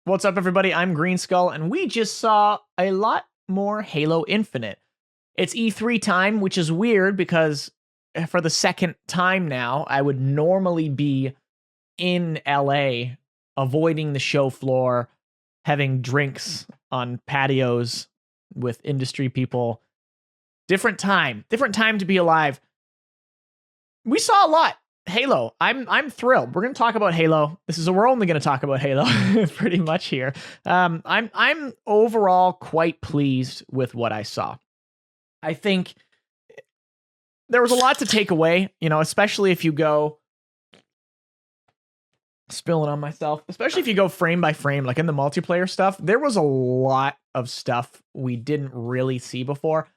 What's up, everybody? I'm Greenskull, and we just saw a lot more Halo Infinite. It's E3 time, which is weird because for the second time now, I would normally be in LA, avoiding the show floor, having drinks on patios with industry people. Different time to be alive. We saw a lot. Halo. I'm thrilled. We're going to talk about Halo. We're only going to talk about Halo pretty much here. I'm overall quite pleased with what I saw. I think there was a lot to take away, especially if you go spilling on myself, especially if you go frame by frame, like in the multiplayer stuff. There was a lot of stuff we didn't really see before.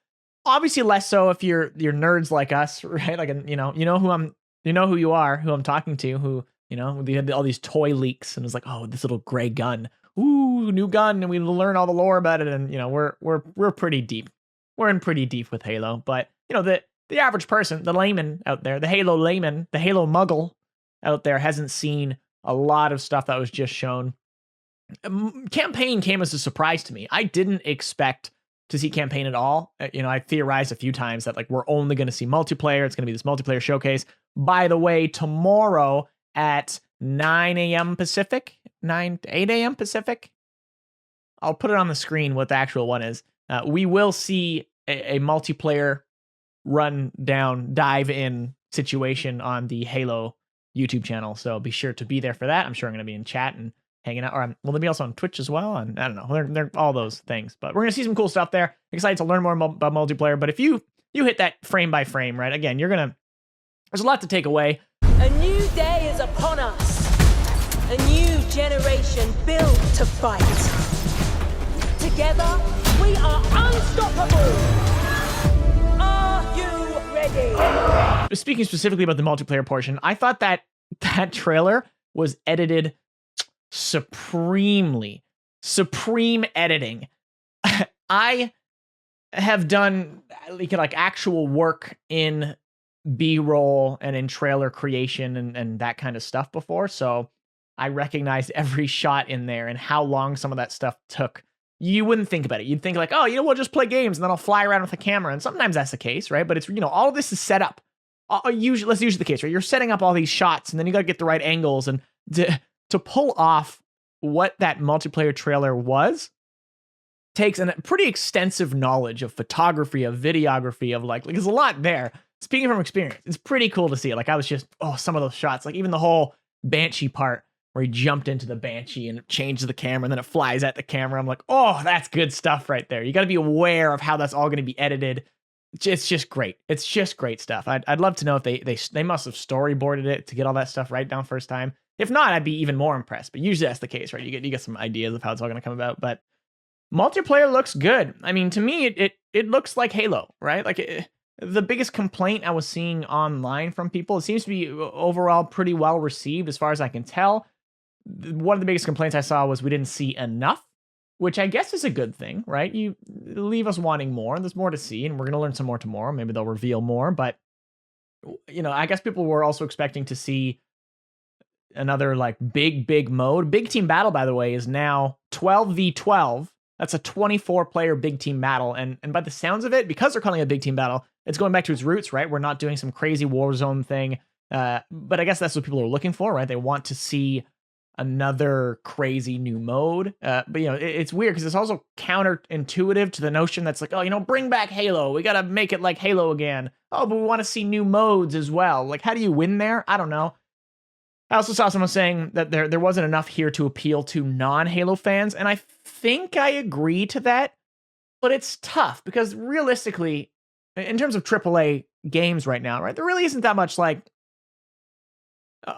Obviously less so if you're nerds like us, right? Like, you know who you are, who I'm talking to, who, they had all these toy leaks and it was like, oh, this little gray gun. Ooh, new gun. And we learn all the lore about it. And, we're pretty deep. We're in pretty deep with Halo. But, the average person, the layman out there, the Halo layman, the Halo muggle out there hasn't seen a lot of stuff that was just shown. Campaign came as a surprise to me. I didn't expect to see campaign at all. I theorized a few times that we're only going to see multiplayer. It's going to be this multiplayer showcase. By the way, tomorrow at 9 a.m. Pacific, 8 a.m. Pacific, I'll put it on the screen what the actual one is. We will see a multiplayer dive in situation on the Halo YouTube channel. So be sure to be there for that. I'm sure I'm going to be in chat and hanging out. Or will they be also on Twitch as well? And I don't know. They're all those things. But we're going to see some cool stuff there. Excited to learn more about multiplayer. But if you hit that frame by frame, right? Again, there's a lot to take away. A new day is upon us. A new generation built to fight. Together, we are unstoppable. Are you ready? Speaking specifically about the multiplayer portion, I thought that trailer was edited supremely. Supreme editing. I have done actual work in B-roll and in trailer creation and that kind of stuff before, so I recognized every shot in there and how long some of that stuff took. You wouldn't think about it. You'd think we'll just play games and then I'll fly around with a camera, and sometimes that's the case, right? But it's, all of this is set up. Let's use the case, right? You're setting up all these shots and then you got to get the right angles, and to pull off what that multiplayer trailer was takes a pretty extensive knowledge of photography, of videography, of there's a lot there. Speaking from experience, it's pretty cool to see it. I was just, some of those shots, even the whole Banshee part where he jumped into the Banshee and it changed the camera and then it flies at the camera. I'm like, oh, that's good stuff right there. You got to be aware of how that's all going to be edited. It's just great. It's just great stuff. I'd love to know if they must have storyboarded it to get all that stuff right down first time. If not, I'd be even more impressed. But usually that's the case, right? You get some ideas of how it's all going to come about. But multiplayer looks good. I mean, to me, it looks like Halo, right? The biggest complaint I was seeing online from people, it seems to be overall pretty well received as far as I can tell. One of the biggest complaints I saw was we didn't see enough, which I guess is a good thing, right? You leave us wanting more, and there's more to see, and we're going to learn some more tomorrow. Maybe they'll reveal more, but I guess people were also expecting to see another big mode. Big team battle, by the way, is now 12v12. That's a 24-player big team battle, and by the sounds of it, because they're calling it a big team battle, it's going back to its roots, right? We're not doing some crazy Warzone thing, but I guess that's what people are looking for, right? They want to see another crazy new mode. But it's weird because it's also counterintuitive to the notion that's bring back Halo. We got to make it like Halo again. Oh, but we want to see new modes as well. How do you win there? I don't know. I also saw someone saying that there wasn't enough here to appeal to non-Halo fans, and I think I agree to that, but it's tough because realistically, in terms of AAA games right now, right, there really isn't that much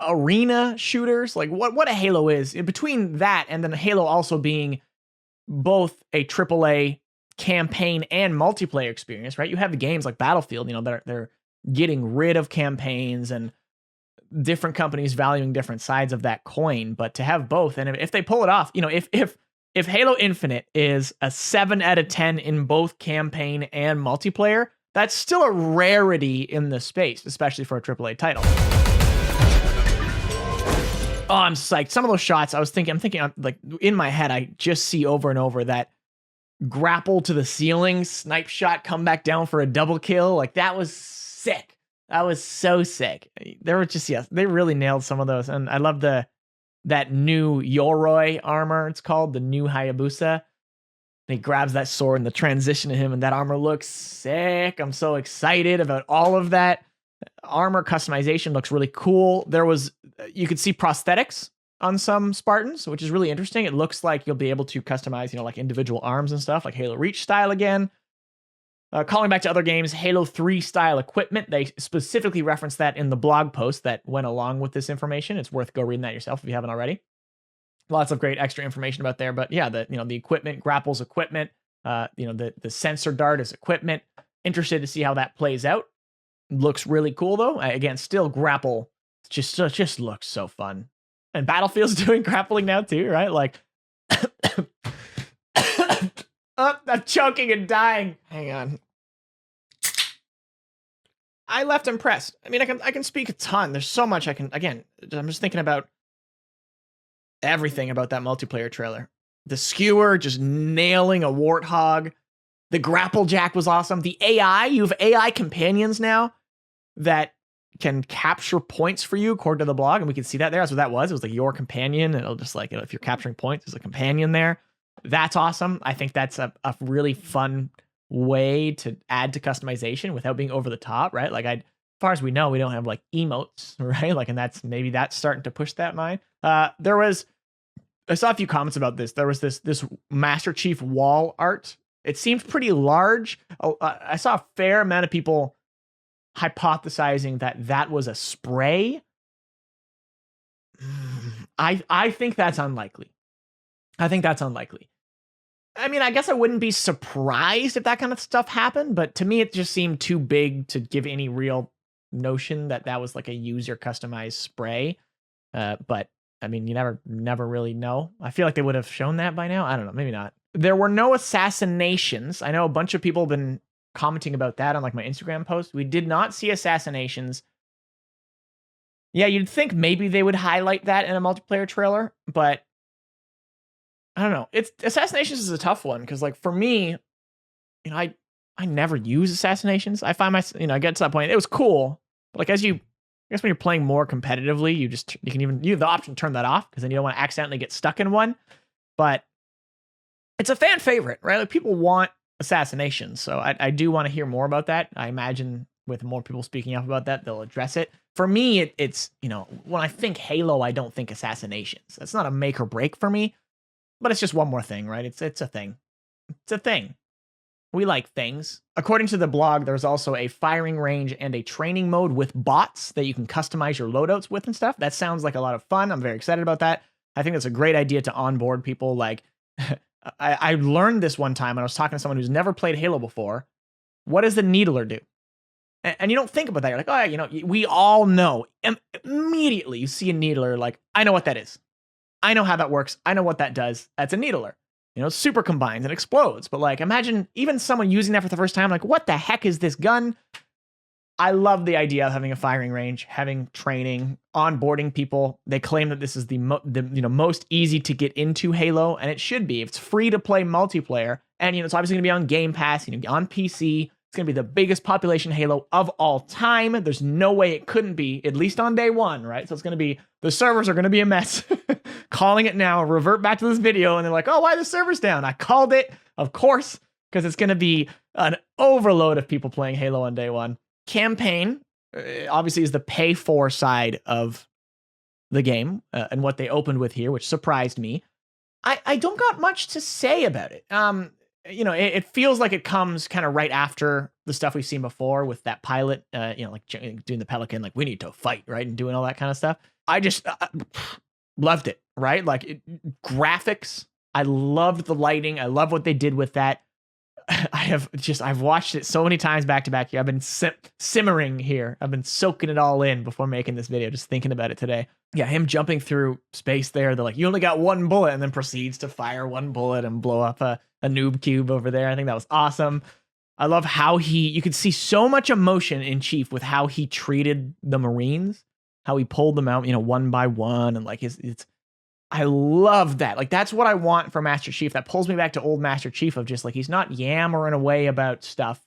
arena shooters, what a Halo is. In between that and then Halo also being both a AAA campaign and multiplayer experience, right? You have the games like Battlefield, they're getting rid of campaigns and different companies valuing different sides of that coin, but to have both, and if they pull it off, if Halo Infinite is a 7 out of 10 in both campaign and multiplayer, that's still a rarity in the space, especially for a AAA title. Oh, I'm psyched. Some of those shots, I'm thinking, like in my head, I just see over and over that grapple to the ceiling, snipe shot, come back down for a double kill. Like that was sick. That was so sick. They were just, they really nailed some of those. And I love that new Yoroi armor, it's called, the new Hayabusa. He grabs that sword and the transition to him, and that armor looks sick. I'm so excited about all of that. Armor customization looks really cool. You could see prosthetics on some Spartans, which is really interesting. It looks like you'll be able to customize, like individual arms and stuff, like Halo Reach style again. Calling back to other games, Halo 3 style equipment. They specifically referenced that in the blog post that went along with this information. It's worth go reading that yourself if you haven't already. Lots of great extra information about there, but yeah, the equipment, grapples equipment, the sensor dart is equipment. Interested to see how that plays out. Looks really cool though. Again, still grapple just looks so fun. And Battlefield's doing grappling now too, right? Like oh, I'm choking and dying. Hang on. I left impressed. I mean, I can speak a ton. There's so much I'm just thinking about everything about that multiplayer trailer. The skewer just nailing a warthog. The grapple jack was awesome. The AI, you have AI companions now that can capture points for you according to the blog. And we can see that there. That's what that was. It was like your companion. And it'll just like, if you're capturing points, there's a companion there. That's awesome. I think that's a really fun way to add to customization without being over the top, right? Like as far as we know, we don't have like emotes, right? Like, and that's starting to push that line. I saw a few comments about this. There was this Master Chief wall art. It seemed pretty large. I saw a fair amount of people hypothesizing that was a spray. I think that's unlikely. I mean, I guess I wouldn't be surprised if that kind of stuff happened, but to me, it just seemed too big to give any real notion that was like a user customized spray. But I mean, you never really know. I feel like they would have shown that by now. I don't know, maybe not. There were no assassinations. I know a bunch of people have been commenting about that on like my Instagram post. We did not see assassinations. Yeah, you'd think maybe they would highlight that in a multiplayer trailer, but I don't know. Assassinations is a tough one because, like, for me, I never use assassinations. I find I get to that point. It was cool, but like I guess when you're playing more competitively, you have the option to turn that off because then you don't want to accidentally get stuck in one. But it's a fan favorite, right? Like people want assassinations, so I do want to hear more about that. I imagine with more people speaking up about that, they'll address it. For me, it's when I think Halo, I don't think assassinations. That's not a make or break for me. But it's just one more thing, right? It's a thing. It's a thing. We like things. According to the blog, there's also a firing range and a training mode with bots that you can customize your loadouts with and stuff. That sounds like a lot of fun. I'm very excited about that. I think that's a great idea to onboard people. Like, I learned this one time when I was talking to someone who's never played Halo before. What does the Needler do? And you don't think about that. You're like, oh, we all know. Immediately you see a Needler, like, I know what that is. I know how that works. I know what that does. That's a Needler. Super combines and explodes. But like, imagine even someone using that for the first time, like, what the heck is this gun? I love the idea of having a firing range, having training, onboarding people. They claim that this is the most easy to get into Halo, and it should be. If it's free to play multiplayer, and it's obviously going to be on Game Pass, on PC. It's going to be the biggest population Halo of all time. There's no way it couldn't be, at least on day one, right? So it's going to be, the servers are going to be a mess. Calling it now, revert back to this video, and they're like, oh, why are the servers down? I called it, of course, because it's going to be an overload of people playing Halo on day one. Campaign, obviously, is the pay for side of the game, and what they opened with here, which surprised me. I don't got much to say about it. It feels like it comes kind of right after the stuff we've seen before with that pilot, like doing the Pelican, like we need to fight, right? And doing all that kind of stuff. I just loved it, right? Like graphics. I loved the lighting. I love what they did with that. I've watched it so many times back to back here. I've been simmering here. I've been soaking it all in before making this video, just thinking about it today. Yeah, him jumping through space there. They're like, you only got one bullet, and then proceeds to fire one bullet and blow up a noob cube over there. I think that was awesome. I love how you could see so much emotion in Chief with how he treated the Marines, how he pulled them out, one by one, and like I love that. Like, that's what I want for Master Chief. That pulls me back to old Master Chief of just like, he's not yammering away about stuff.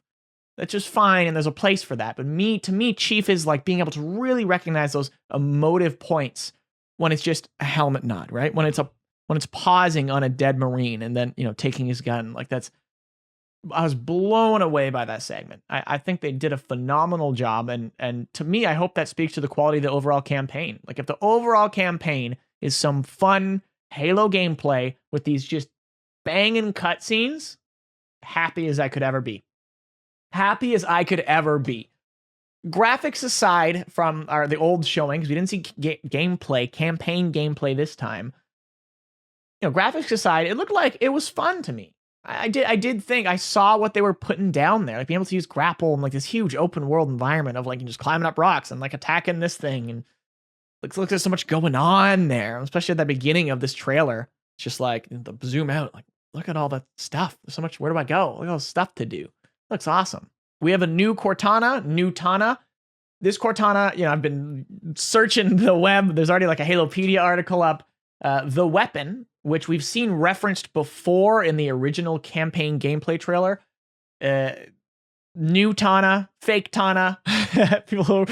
That's just fine, and there's a place for that. But to me, Chief is like being able to really recognize those emotive points when it's just a helmet nod, right? When it's pausing on a dead Marine and then, taking his gun. Like, I was blown away by that segment. I think they did a phenomenal job, and to me, I hope that speaks to the quality of the overall campaign. Like, if the overall campaign is some fun Halo gameplay with these just banging cutscenes, happy as I could ever be. Happy as I could ever be. Graphics aside from the old showings, we didn't see campaign gameplay this time. Graphics aside, it looked like it was fun to me. I did think I saw what they were putting down there, like being able to use grapple and like this huge open world environment of like just climbing up rocks and like attacking this thing, and looks there's so much going on there, especially at the beginning of this trailer. It's just like the zoom out, like look at all the stuff. There's so much. Where do I go? Look at all the stuff to do. Looks awesome. We have a new Cortana, new Tana. This Cortana, I've been searching the web. There's already like a Halopedia article up. The weapon, which we've seen referenced before in the original campaign gameplay trailer. New Tana, fake Tana, people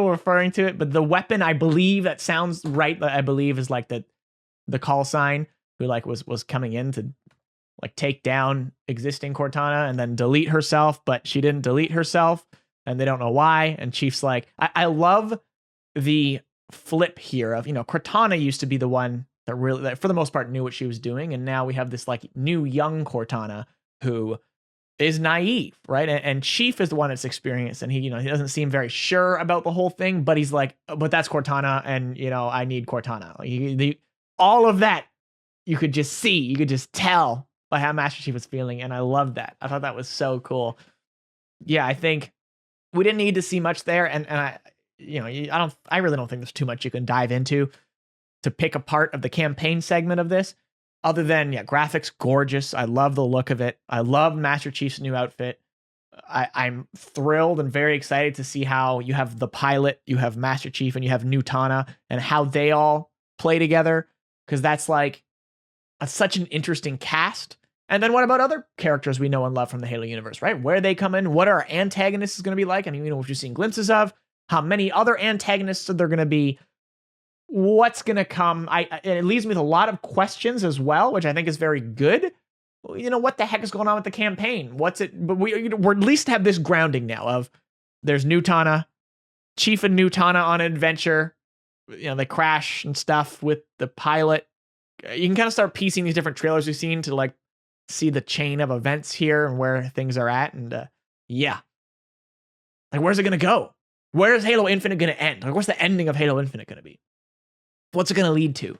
referring to it, but the weapon, I believe, that sounds right, I believe, is like the call sign who like was coming in to like take down existing Cortana and then delete herself, but she didn't delete herself, and they don't know why. And Chief's like, I love the flip here of, Cortana used to be the one that really, that for the most part, knew what she was doing, and now we have this like new young Cortana who is naive, right? And Chief is the one that's experienced, and he doesn't seem very sure about the whole thing, but he's like, but that's Cortana, and I need Cortana. Like, all of that you could just see, you could just tell by how Master Chief was feeling, and I loved that. I thought that was so cool. Yeah, I think we didn't need to see much there, and I really don't think there's too much you can dive into to pick apart of the campaign segment of this. Other than, graphics gorgeous. I love the look of it. I love Master Chief's new outfit. I'm thrilled and very excited to see how you have the pilot, you have Master Chief, and you have new Tana, and how they all play together, because that's like such an interesting cast. And then what about other characters we know and love from the Halo universe, right? Where they come in, what our antagonists is going to be like. I mean, what you've seen glimpses of, how many other antagonists are there going to be, what's going to come. It leaves me with a lot of questions as well, which I think is very good. What the heck is going on with the campaign? What's it? But we're at least have this grounding now of there's new Tana, Chief and new Tana on an adventure. They crash and stuff with the pilot. You can kind of start piecing these different trailers we've seen to like see the chain of events here and where things are at. And like, where's it going to go? Where is Halo Infinite going to end? Like, what's the ending of Halo Infinite going to be? What's it going to lead to?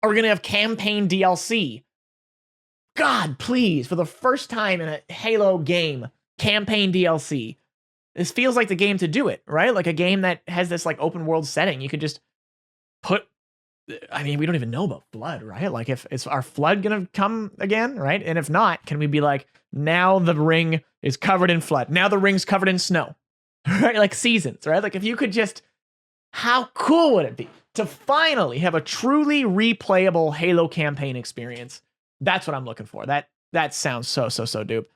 Are we going to have campaign DLC? God, please, for the first time in a Halo game, campaign DLC. This feels like the game to do it, right? Like a game that has this like open world setting. You could just put, we don't even know about Flood, right? Like, is our Flood going to come again, right? And if not, can we be like, now the ring is covered in Flood. Now the ring's covered in snow, right? Like seasons, right? Like if you could just, how cool would it be to finally have a truly replayable Halo campaign experience? That's what I'm looking for. That sounds so dope.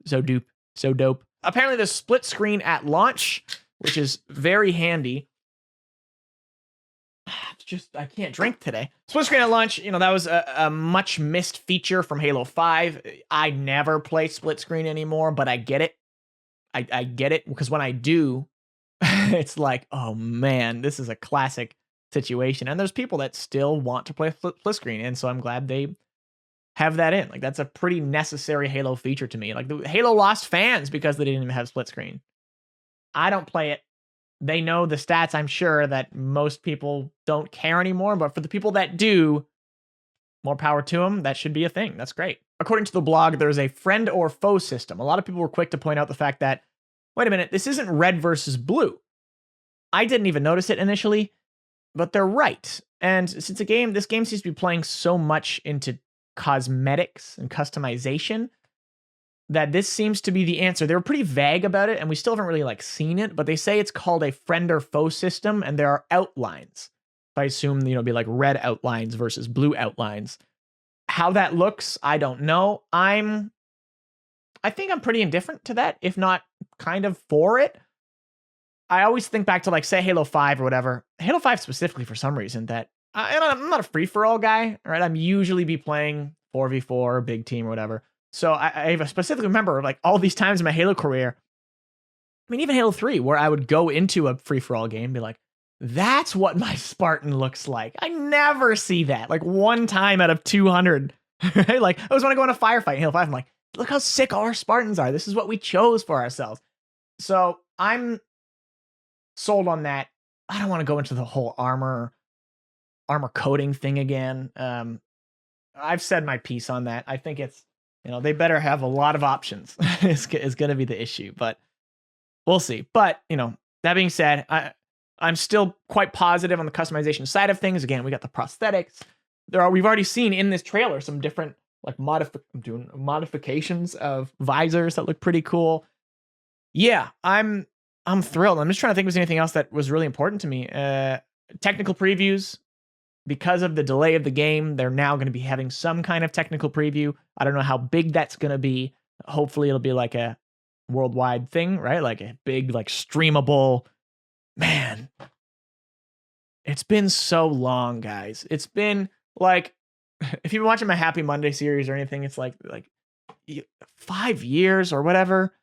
So dope. Apparently there's split screen at launch, which is very handy. I can't drink today. Split screen at launch, that was a much missed feature from Halo 5. I never play split screen anymore, but I get it. I get it, because when I do, it's like, oh man, this is a classic situation. And there's people that still want to play split screen, and so I'm glad they have that in. Like, that's a pretty necessary Halo feature to me. Like, the Halo lost fans because they didn't even have split screen. I don't play it. They know the stats, I'm sure, that most people don't care anymore, but for the people that do, more power to them. That should be a thing. That's great. according to the blog, there's a friend or foe system. A lot of people were quick to point out the fact that, wait a minute, this isn't red versus blue. I didn't even notice it initially, but they're right. And since this game seems to be playing so much into cosmetics and customization, that this seems to be the answer. They were pretty vague about it, and we still haven't really like seen it, but they say it's called a friend or foe system, and there are outlines. I assume, be like red outlines versus blue outlines. How that looks, I don't know. I think I'm pretty indifferent to that, if not kind of for it. I always think back to like, say, Halo 5 or whatever. Halo 5 specifically, for some reason, that I'm not a free-for-all guy, right? I'm usually be playing 4v4, big team or whatever. So I specifically remember like all these times in my Halo career, I mean, even Halo 3, where I would go into a free-for-all game and be like, that's what my Spartan looks like. I never see that. Like one time out of 200, right? Like I always want to go in a firefight in Halo 5. I'm like, look how sick our Spartans are. This is what we chose for ourselves. So I'm sold on that. I don't want to go into the whole armor coating thing again. I've said my piece on that. I think it's, they better have a lot of options is going to be the issue, but we'll see. But, that being said, I'm still quite positive on the customization side of things. Again, we got the prosthetics. We've already seen in this trailer some different like modifications of visors that look pretty cool. Yeah, I'm thrilled. I'm just trying to think if there's anything else that was really important to me. Technical previews. Because of the delay of the game, they're now going to be having some kind of technical preview. I don't know how big that's going to be. Hopefully it'll be like a worldwide thing, right? Like a big, like streamable. Man, it's been so long, guys. It's been like, if you've been watching my Happy Monday series or anything, it's like 5 years or whatever.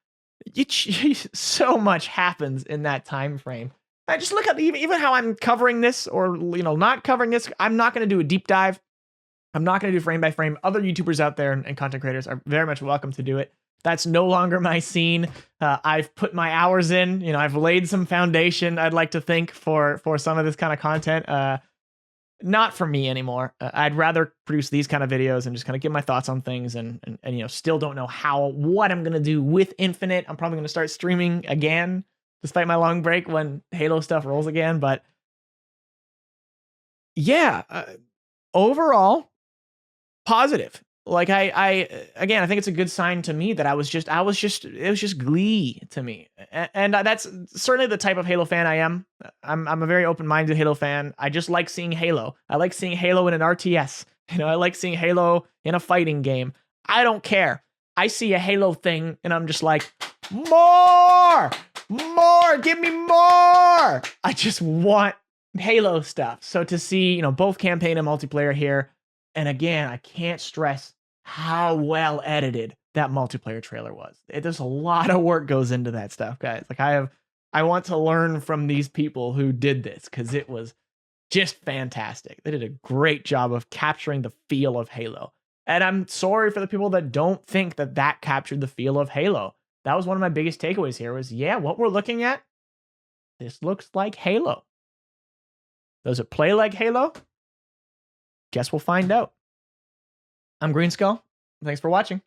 So much happens in that time frame. I just look at even how I'm covering this or, not covering this. I'm not going to do a deep dive. I'm not going to do frame by frame. Other YouTubers out there and content creators are very much welcome to do it. That's no longer my scene. I've put my hours in. I've laid some foundation, I'd like to think, for some of this kind of content. Not for me anymore. I'd rather produce these kind of videos and just kind of give my thoughts on things and still don't know what I'm going to do with Infinite. I'm probably going to start streaming again, despite my long break, when Halo stuff rolls again. But yeah, overall positive. Like I think it's a good sign to me that it was just glee to me. And that's certainly the type of Halo fan I am. I'm a very open-minded Halo fan. I just like seeing Halo. I like seeing Halo in an RTS. I like seeing Halo in a fighting game. I don't care. I see a Halo thing and I'm just like, more, give me more. I just want Halo stuff. So to see, both campaign and multiplayer here, and again, I can't stress how well edited that multiplayer trailer was. There's a lot of work goes into that stuff, guys. Like I want to learn from these people who did this because it was just fantastic. They did a great job of capturing the feel of Halo. And I'm sorry for the people that don't think that captured the feel of Halo. That was one of my biggest takeaways here was, what we're looking at, this looks like Halo. Does it play like Halo? Guess we'll find out. I'm Greenskull. Thanks for watching.